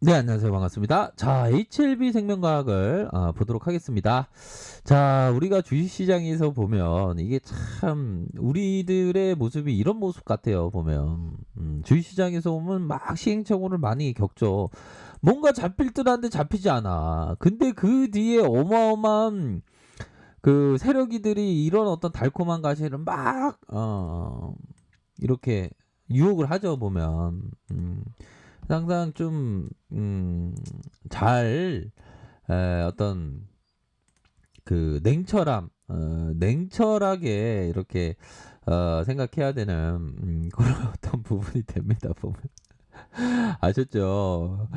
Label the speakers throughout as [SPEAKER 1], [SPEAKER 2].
[SPEAKER 1] 네, 안녕하세요. 반갑습니다. 자, HLB 생명과학을 보도록 하겠습니다. 자, 우리가 주식시장에서 보면 이게 참 우리들의 모습이 이런 모습 같아요. 보면 주식시장에서 보면 막 시행착오를 많이 겪죠. 뭔가 잡힐 듯 한데 잡히지 않아. 근데 그 뒤에 어마어마한 그 세력이들이 이런 어떤 달콤한 가시를 막 이렇게 유혹을 하죠. 보면 항상 좀 잘 어떤 그 냉철하게 이렇게 생각해야 되는 그런 어떤 부분이 됩니다. 보면 아셨죠?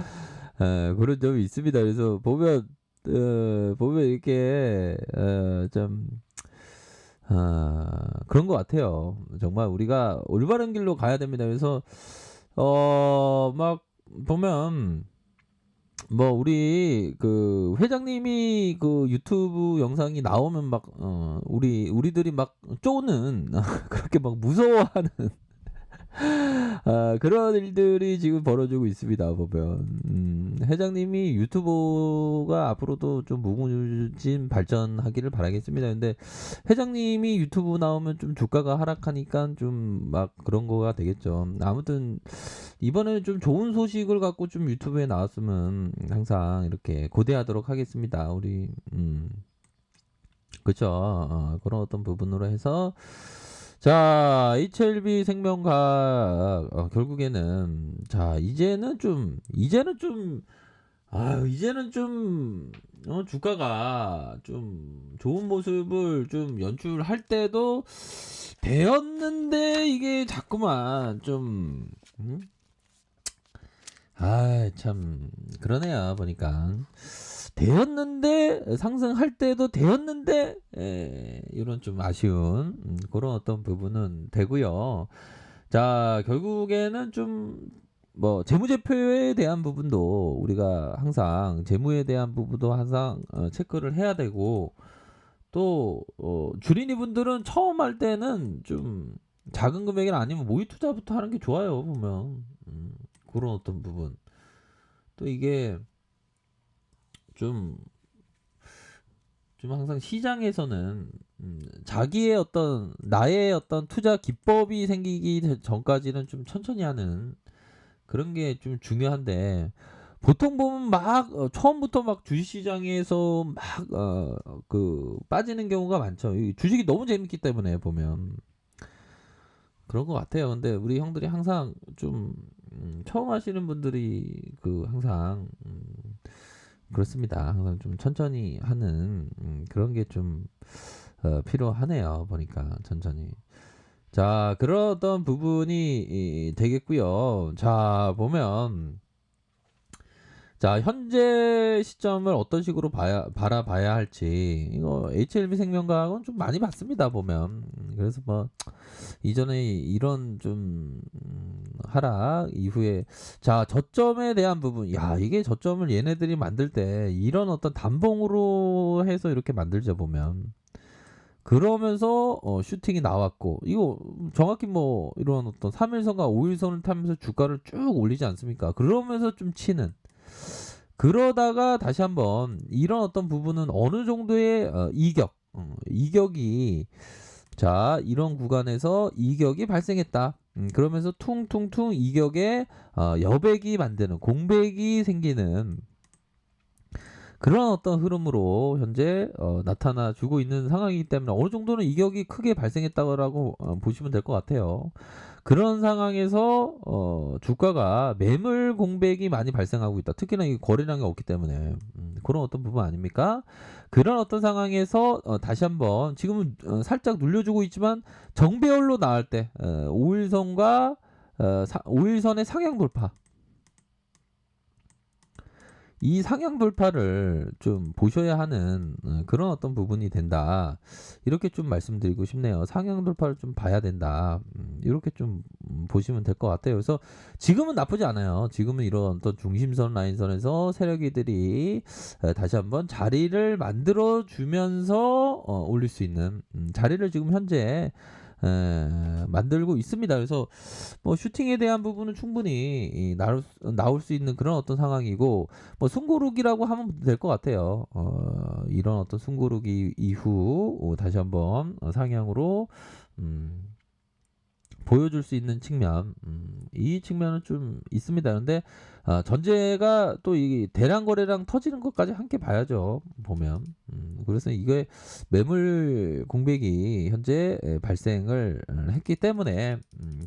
[SPEAKER 1] 그런 점이 있습니다. 그래서 보면 이렇게 좀 그런 것 같아요. 정말 우리가 올바른 길로 가야 됩니다. 그래서 막 보면 뭐 우리 그 회장님이 그 유튜브 영상이 나오면 막 우리들이 막 쪼는 그렇게 막 무서워하는 그런 일들이 지금 벌어지고 있습니다. 보면 회장님이 유튜브가 앞으로도 좀 무궁무진 발전하기를 바라겠습니다. 근데 회장님이 유튜브 나오면 좀 주가가 하락하니까 좀 막 그런 거가 되겠죠. 아무튼 이번에 좀 좋은 소식을 갖고 좀 유튜브에 나왔으면 항상 이렇게 고대하도록 하겠습니다. 우리 그쵸. 그런 어떤 부분으로 해서 자, HLB 생명과학 결국에는 자, 이제는 좀 주가가 좀 좋은 모습을 좀 연출할 때도 되었는데 이게 자꾸만 좀 참 그러네요. 보니까 되었는데 상승할 때도 되었는데 이런 좀 아쉬운 그런 어떤 부분은 되고요. 자, 결국에는 좀 뭐 재무제표에 대한 부분도 우리가 항상 재무에 대한 부분도 항상 체크를 해야 되고 또 주린이 분들은 처음 할 때는 좀 작은 금액이 아니면 모의 투자부터 하는 게 좋아요. 보면 그런 어떤 부분 또 이게 좀 항상 시장에서는 자기의 어떤 나의 어떤 투자 기법이 생기기 전까지는 좀 천천히 하는 그런 게 좀 중요한데 보통 보면 막 처음부터 막 주식시장에서 막 그 빠지는 경우가 많죠. 이 주식이 너무 재밌기 때문에 보면 그런 것 같아요. 근데 우리 형들이 항상 좀 처음 하시는 분들이 그 항상 그렇습니다. 항상 좀 천천히 하는 그런 게 좀 필요하네요. 보니까 천천히. 자, 그러던 부분이 되겠고요. 자, 보면 자, 현재 시점을 어떤 식으로 바라봐야 할지 이거 HLB 생명과학은 좀 많이 봤습니다. 보면 그래서 뭐 이전에 이런 좀 하락 이후에 자 저점에 대한 부분 야 이게 저점을 얘네들이 만들 때 이런 어떤 단봉으로 해서 이렇게 만들자 보면 그러면서 슈팅이 나왔고 이거 정확히 뭐 이런 어떤 3일선과 5일선을 타면서 주가를 쭉 올리지 않습니까? 그러면서 좀 치는 그러다가 다시 한번 이런 어떤 부분은 어느 정도의 이격이 자 이런 구간에서 이격이 발생했다. 그러면서 퉁퉁퉁 이격에 여백이 만드는 공백이 생기는 그런 어떤 흐름으로 현재 나타나 주고 있는 상황이기 때문에 어느 정도는 이격이 크게 발생했다고 보시면 될 것 같아요. 그런 상황에서 주가가 매물 공백이 많이 발생하고 있다. 특히나 이 거래량이 없기 때문에 그런 어떤 부분 아닙니까? 그런 어떤 상황에서 다시 한번 지금은 살짝 눌려주고 있지만 정배열로 나올 때 5일선과 5일선의 상향 돌파 이 상향 돌파를 좀 보셔야 하는 그런 어떤 부분이 된다. 이렇게 좀 말씀드리고 싶네요. 상향 돌파를 좀 봐야 된다. 이렇게 좀 보시면 될 것 같아요. 그래서 지금은 나쁘지 않아요. 지금은 이런 어떤 중심선 라인선에서 세력이들이 다시 한번 자리를 만들어 주면서 올릴 수 있는 자리를 지금 현재 만들고 있습니다. 그래서 뭐 슈팅에 대한 부분은 충분히 나올 수 있는 그런 어떤 상황이고, 뭐 숨고르기라고 하면 될 것 같아요. 이런 어떤 숨고르기 이후 다시 한번 상향으로 음, 보여줄 수 있는 측면, 이 측면은 좀 있습니다. 그런데 전제가 또 이 대량 거래량 터지는 것까지 함께 봐야죠. 보면. 그래서 이게 매물 공백이 현재 발생을 했기 때문에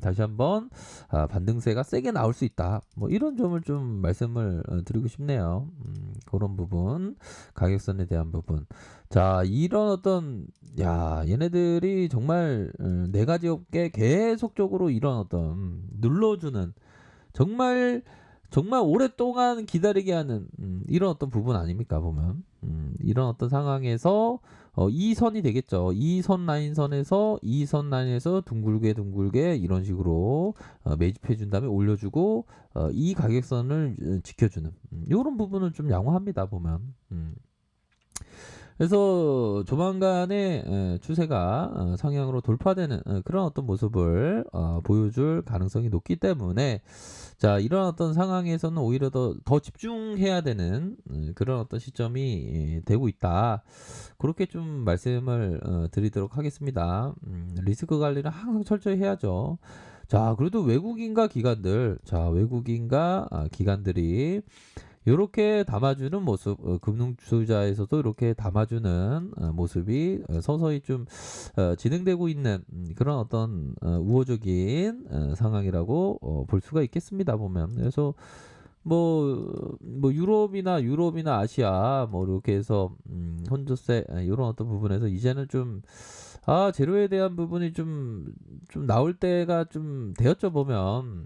[SPEAKER 1] 다시 한번 반등세가 세게 나올 수 있다. 뭐 이런 점을 좀 말씀을 드리고 싶네요. 그런 부분, 가격선에 대한 부분. 자, 이런 어떤 얘네들이 정말 네 가지 업계 계속적으로 이런 어떤 눌러주는, 정말 정말 오랫동안 기다리게 하는 이런 어떤 부분 아닙니까 보면. 이런 어떤 상황에서 이 선이 되겠죠. 이 선 라인선에서 이 선 라인에서 둥글게 둥글게 이런 식으로 매집해 준 다음에 올려주고 이 가격선을 지켜주는 이런 부분은 좀 양호합니다 보면. 그래서 조만간에 추세가 상향으로 돌파되는 그런 어떤 모습을 보여줄 가능성이 높기 때문에, 자, 이런 어떤 상황에서는 오히려 더 집중해야 되는 그런 어떤 시점이 되고 있다. 그렇게 좀 말씀을 드리도록 하겠습니다. 리스크 관리는 항상 철저히 해야죠. 자, 그래도 외국인과 기관들, 자, 외국인과 기관들이 이렇게 담아주는 모습, 금융투자에서도 이렇게 담아주는 모습이 서서히 좀 진행되고 있는 그런 어떤 우호적인 상황이라고 볼 수가 있겠습니다 보면. 그래서 뭐 유럽이나 아시아 뭐 이렇게 해서 혼조세 이런 어떤 부분에서 이제는 좀 재료에 대한 부분이 좀 나올 때가 좀 되었죠 보면.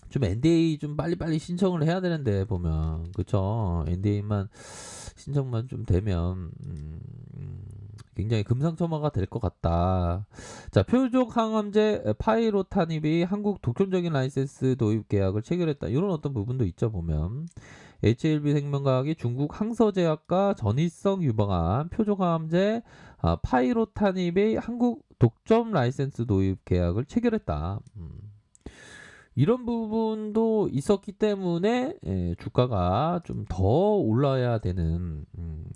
[SPEAKER 1] 좀 NDA 좀 빨리빨리 신청을 해야 되는데 보면, 그쵸? NDA만 신청만 좀 되면 굉장히 금상첨화가 될 것 같다. 자, 표적 항암제 파이로타닙이 한국 독점적인 라이센스 도입 계약을 체결했다. 이런 어떤 부분도 있죠 보면. HLB 생명과학이 중국 항서제약과 전이성 유방암 표적 항암제 파이로타닙의 한국 독점 라이센스 도입 계약을 체결했다. 이런 부분도 있었기 때문에 주가가 좀 더 올라야 되는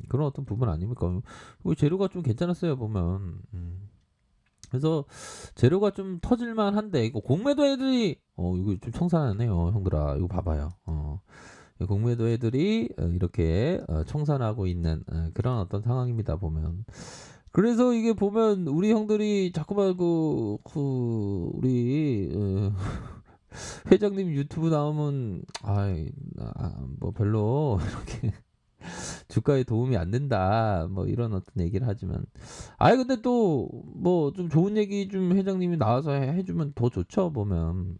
[SPEAKER 1] 그런 어떤 부분 아닙니까? 재료가 좀 괜찮았어요 보면. 그래서 재료가 좀 터질만 한데, 이거 공매도 애들이 이거 좀 청산하네요 형들아. 이거 봐봐요. 공매도 애들이 이렇게 청산하고 있는 그런 어떤 상황입니다 보면. 그래서 이게 보면 우리 형들이 자꾸만 우리 회장님 유튜브 나오면 뭐 별로 이렇게 주가에 도움이 안 된다 뭐 이런 어떤 얘기를 하지만, 근데 또 뭐 좀 좋은 얘기 좀 회장님이 나와서 해주면 더 좋죠 보면.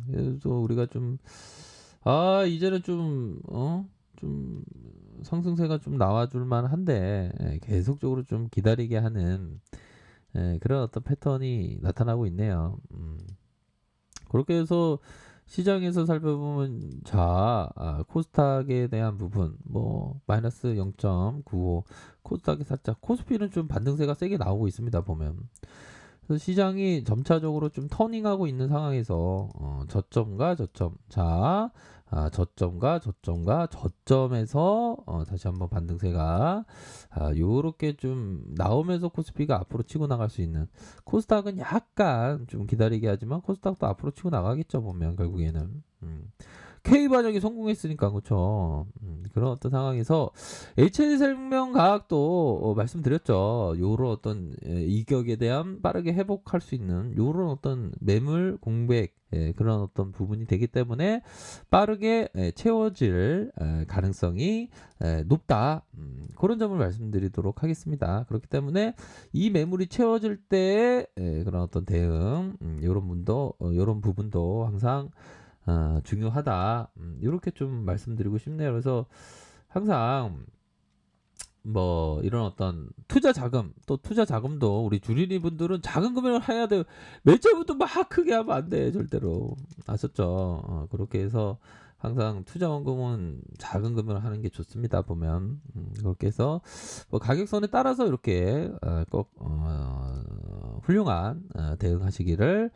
[SPEAKER 1] 그래서 우리가 좀 이제는 좀 상승세가 좀 나와줄 만한데, 계속적으로 좀 기다리게 하는 그런 어떤 패턴이 나타나고 있네요. 그렇게 해서 시장에서 살펴보면, 코스닥에 대한 부분 뭐 마이너스 0.95, 코스닥이 살짝, 코스피는 좀 반등세가 세게 나오고 있습니다 보면. 그래서 시장이 점차적으로 좀 터닝하고 있는 상황에서 저점과 저점, 저점과 저점에서 다시 한번 반등세가 요렇게 좀 나오면서 코스피가 앞으로 치고 나갈 수 있는, 코스닥은 약간 좀 기다리게 하지만 코스닥도 앞으로 치고 나가겠죠 보면 결국에는. K반영이 성공했으니까, 그렇죠. 그런 어떤 상황에서 HL생명과학도 말씀드렸죠. 요런 어떤 이격에 대한 빠르게 회복할 수 있는 요런 어떤 매물 공백, 그런 어떤 부분이 되기 때문에 빠르게 채워질 가능성이 높다. 그런 점을 말씀드리도록 하겠습니다. 그렇기 때문에 이 매물이 채워질 때의 그런 어떤 대응, 요런 부분도 항상 중요하다. 이렇게 좀 말씀드리고 싶네요. 그래서 항상 뭐 이런 어떤 투자 자금도 우리 주린이 분들은 작은 금액을 해야 돼요. 매체부터 막 크게 하면 안 돼, 절대로. 아셨죠? 그렇게 해서 항상 투자 원금은 작은 금액을 하는 게 좋습니다 보면. 그렇게 해서 뭐 가격선에 따라서 이렇게 꼭 훌륭한 대응하시기를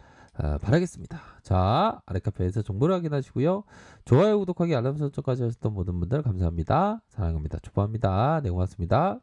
[SPEAKER 1] 바라겠습니다. 자, 아래 카페에서 정보를 확인하시고요. 좋아요, 구독하기, 알람 설정까지 하셨던 모든 분들 감사합니다. 사랑합니다. 축복합니다. 네, 고맙습니다.